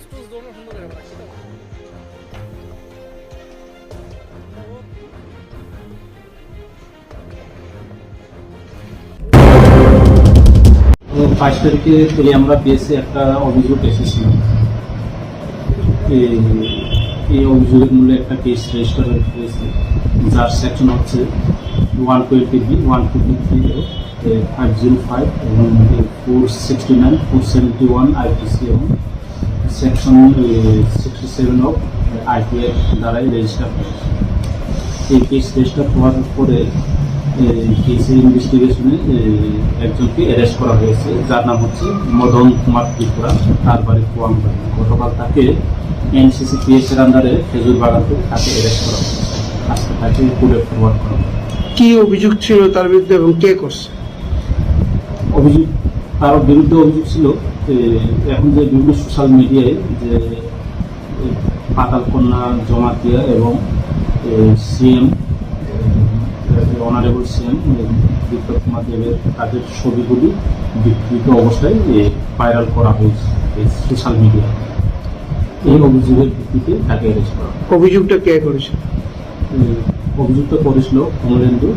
5 তারিখে আমরা পেয়েছি একটা অভিযোগ এসেছিল। এই অভিযোগের মূলে একটা কেস রেজিস্টার হয়েছে, যার সেকশন হচ্ছে 120B 153 505 এবং 469 471 IPC এবং সেকশন 67 অফ IPR দ্বারাই রেজিস্টার হয়েছে। এই কেস রেজিস্টার হওয়ার পরে কেসের ইনভেস্টিগেশনে একজনকে অ্যারেস্ট করা হয়েছে, যার নাম হচ্ছে মদন কুমার ত্রিপুরা, তার বাড়ি কুয়াংবাড়ি। গতকাল তাকে এনসিসি পিএস এর আন্ডারে খেজুর বাগান থেকে তাকে অ্যারেস্ট করা হয়েছে। আজকে তাকে কোর্টে ফরওয়ার্ড করা হবে। কি অভিযোগ ছিল তার বিরুদ্ধে এবং কে করছে? অভিযোগ, তার বিরুদ্ধে অভিযোগ ছিল এখন যে বিভিন্ন সোশ্যাল মিডিয়ায় যে পাতাল কন্যা জমাতিয়া এবং সিএম অনারেবল সিএম বিপ্লব দেবের তাদের ছবিগুলি বিকৃত অবস্থায় ভাইরাল করা হয়েছে সোশ্যাল মিডিয়ায়। এই অভিযোগের ভিত্তিতে তাকে অ্যারেস্ট করা। অভিযোগটা কে করেছে? অভিযুক্ত করেছিল কমলেন্দু।